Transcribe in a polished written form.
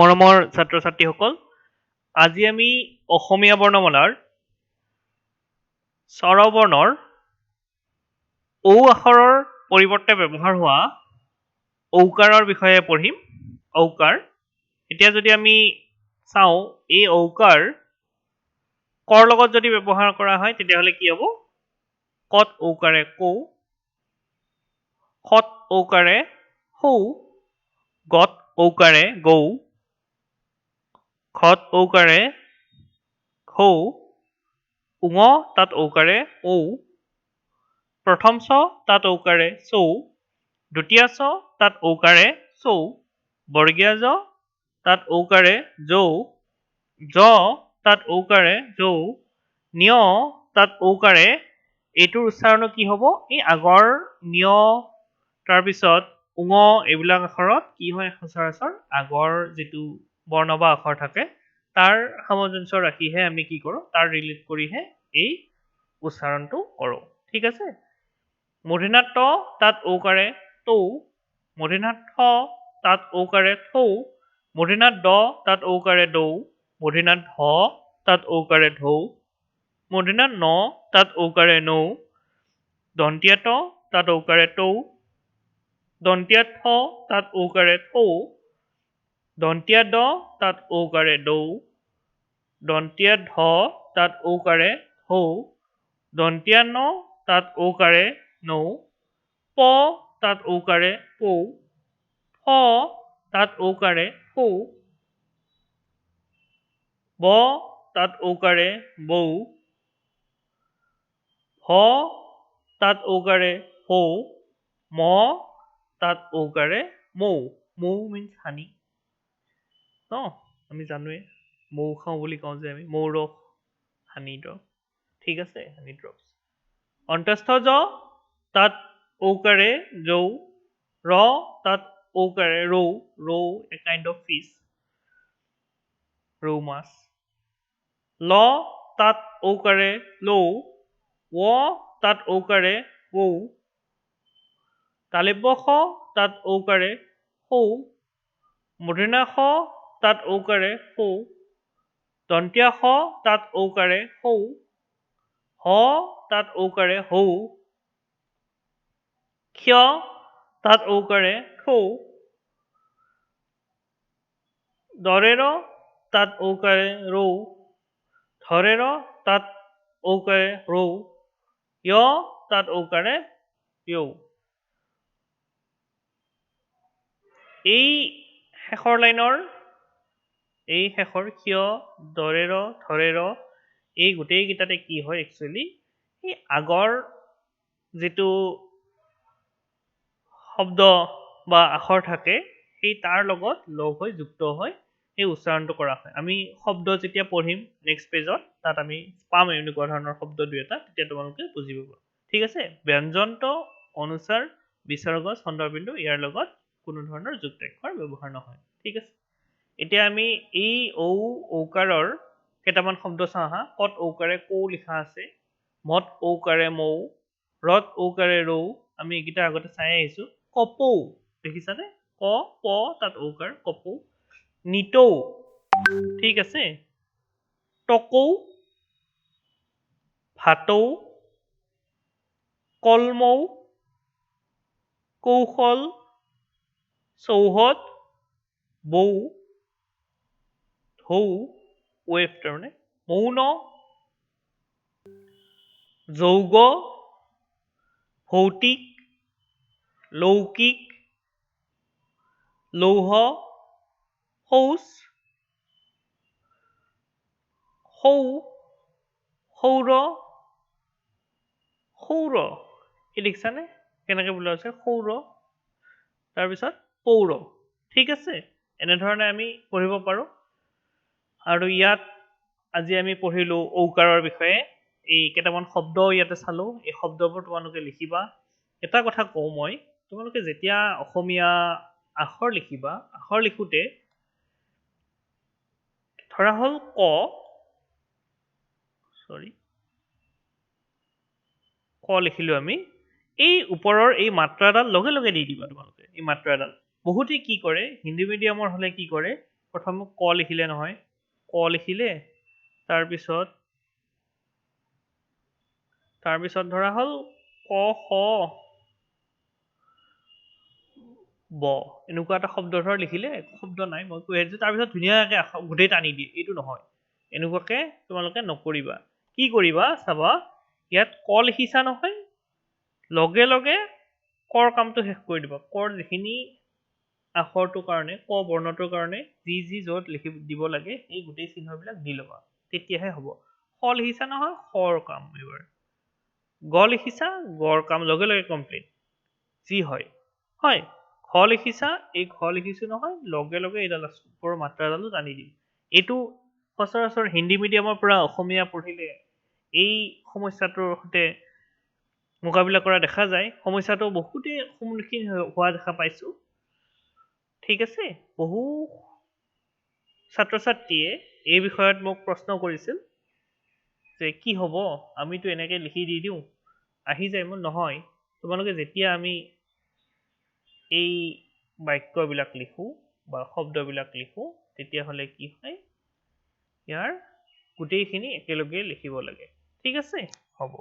মৰমৰ ছাত্ৰ ছাত্ৰীসকল, আজি আমি অসমীয়া বৰ্ণমালাৰ স্বৰবৰ্ণৰ ঔ আখৰৰ পৰিৱৰ্তে ব্যৱহাৰ হোৱা ঔকাৰৰ বিষয়ে পঢ়িম। ঔকাৰ। এতিয়া যদি আমি চাওঁ, এই ঔকাৰ কৰ লগত যদি ব্যৱহাৰ কৰা হয় তেতিয়াহ'লে কি হ'ব? কত ঔকাৰে কৌ, খত ঔকাৰে সৌ, গত ঔকাৰে গৌ, খত ঔকাৰে খৌ, উঙ তাত ঔকাৰে ঔ, প্ৰথম ছ তাত ঔকাৰে চৌ, দ্বিতীয় ছ তাত ঔকাৰে চৌ, বৰ্গীয় জ তাত ঔকাৰে জৌ, জ তাত ঔকাৰে জৌ, নিয় তাত ঔকাৰে। এইটোৰ উচ্চাৰণো কি হ'ব? এই আগৰ নিয় তাৰপিছত উঙ এইবিলাক আখৰত কি হয়? সচৰাচৰ আগৰ যিটো বৰ্ণ বা আখৰ থাকে তাৰ সামঞ্জস্য ৰাখিহে আমি কি কৰোঁ? তাৰ ৰিলেট কৰিহে এই উচ্চাৰণটো কৰোঁ। ঠিক আছে? মূৰ্ধন্য ত তাত ঔকাৰে তৌ, মূৰ্ধন্য থ তাত ঔকাৰে থৌ, মূৰ্ধন্য দ তাত ঔকাৰে দৌ, মূৰ্ধন্য ধ তাত ঔকাৰে ঢৌ, মূৰ্ধন্য ন তাত ঔকাৰে নৌ, দন্তীয়া ত তাত ঔকাৰে তৌ, দন্তীয়া থ তাত ঔকাৰে থৌ, দন্তীয়া দ তাত ঔকাৰে দৌ, দন্তীয়া ধ তাত ঔকাৰে ধৌ, দন্তীয়া ন তাত ঔকাৰে নৌ, প তাত ঔকাৰে পৌ, ফ তাত ঔকাৰে ফৌ, ব তাত ঔকাৰে বৌ, ভ তাত ঔকাৰে হৌ, ম তাত ঔকাৰে মৌ। মৌ মিন্স হানি ন, আমি জানোৱে মৌ খাওঁ বুলি কওঁ যে আমি মৌ ৰস, হানি ড্ৰপ। ঠিক আছে, হানি ড্ৰপছ। অন্তস্থ জ তাত ঔকাৰে জৌ, ৰ তাত ঔকাৰে ৰৌ, ৰৌ এ কাইণ্ড অফ ফিছ, ৰৌ মাছ। ল তাত ঔকাৰে লৌ, ৱ তাত ঔকাৰে ঔ, তালব্য শ তাত ঔকাৰে সৌ, মূৰ্ধন্য ষ তাত ঔকাৰে সৌ, দন্তীয়া শ তাত ঔকাৰে সৌ, হ তাত ঔকাৰে হৌ, ক্ষ তাত ঔকাৰে খৌ, দৰেৰ তাত ঔকাৰে ৰৌ, ধৰেৰ তাত ঔকাৰে ৰৌ, য় তাত ঔকাৰে য়ৌ। এই শেষৰ লাইনৰ এই শেষৰ ক্ষয়, দৰেৰ, ধৰেৰ এই গোটেইকেইটাতে কি হয়? একচুৱেলি এই আগৰ যিটো শব্দ বা আখৰ থাকে সেই তাৰ লগত লগ হৈ যুক্ত হৈ সেই উচ্চাৰণটো কৰা হয়। আমি শব্দ যেতিয়া পঢ়িম নেক্সট পেজত তাত আমি পাম এনেকুৱা ধৰণৰ শব্দ দুই এটা, তেতিয়া তোমালোকে বুজি পাবা। ঠিক আছে? ব্যঞ্জন্ত, অনুস্বাৰ, বিসৰ্গ, চন্দ্ৰবিন্দু ইয়াৰ লগত কোনো ধৰণৰ যুক্তাক্ষৰ ব্যৱহাৰ নহয়। ঠিক আছে? এতিয়া আমি এই ঔকাৰৰ কেইটামান শব্দ চাওঁ আহা। কত ঔকাৰে কৌ লিখা আছে, মত ঔকাৰে মৌ, ৰত ঔকাৰে ৰৌ, আমি এইকেইটা আগতে চাই আহিছো। কপৌ দেখিছানে? ক প তাত ঔকাৰ কপৌ। নিতৌ, ঠিক আছে? টকৌ, ভাটৌ, কলমৌ, কৌশল, চৌহদ, বৌ, ঢৌ ৱেভ তাৰমানে, মৌন, যৌগ, ভৌতিক, লৌকিক, লৌহ, শৌচ, সৌ, সৌৰ, সৌৰ। এই দেখিছানে কেনেকে বোলা হৈছে? সৌৰ, তাৰপিছত পৌৰ। ঠিক আছে? এনেধৰণে আমি পঢ়িব পাৰো। আৰু ইয়াত আজি আমি পঢ়িলো ঔকাৰৰ বিষয়ে। এই কেইটামান শব্দ ইয়াতে চালো, এই শব্দবোৰ তোমালোকে লিখিবা। এটা কথা কওঁ মই, তোমালোকে যেতিয়া অসমীয়া আখৰ লিখিবা, আখৰ লিখোতে ধৰা হ'ল ক লিখিলো আমি, এই ওপৰৰ এই মাত্ৰাডাল লগে লগে দি দিবা তোমালোকে। এই মাত্ৰাডাল বহুতে কি কৰে, হিন্দী মিডিয়ামৰ হলে কি কৰে, প্ৰথম ক লিখিলে নহয়, ক লিখিলে, তাৰপিছত ধৰা হ'ল ক খ ব এনেকুৱা এটা শব্দ ধৰ লিখিলে, শব্দ নাই মই কৈ আহিছো, তাৰপিছত ধুনীয়াকে গোটেই টানি দিয়ে, এইটো নহয়। এনেকুৱাকে তোমালোকে নকৰিবা। কি কৰিবা চাবা, ইয়াত ক লিখিছা নহয়, লগে লগে কৰ কামটো শেষ কৰি দিবা। কৰ যিখিনি আখৰটোৰ কাৰণে, ক বৰ্ণটোৰ কাৰণে যি য'ত দিব লাগে সেই গোটেই চিহ্নবিলাক দি ল'বা, তেতিয়াহে হ'ব। খ লিখিছা নহয়, খৰ কাম এইবাৰ। গ লিখিছা, গৰ কাম লগে লগে কমপ্লিট, যি হয়। হয়, খ লিখিছা, এই খ লিখিছো নহয়, লগে লগে এইডাল ওপৰৰ মাত্ৰাডালো টানি দিম। এইটো সচৰাচৰ হিন্দী মিডিয়ামৰ পৰা অসমীয়া পঢ়িলে এই সমস্যাটোৰ সৈতে মোকাবিলা কৰা দেখা যায়। সমস্যাটো বহুতেই সন্মুখীন হোৱা দেখা পাইছো। ঠিক আছে, বহু ছাত্ৰ ছাত্ৰীয়ে এই বিষয়ত মোক প্ৰশ্ন কৰিছিল যে কি হ'ব, আমিতো এনেকে লিখি দি দিওঁ, আহি যায়। মোৰ নহয়, তোমালোকে যেতিয়া আমি এই বাক্যবিলাক লিখো বা শব্দবিলাক লিখো, তেতিয়াহ'লে কি হয়, ইয়াৰ গোটেইখিনি একেলগে লিখিব লাগে। ঠিক আছে, হ'ব।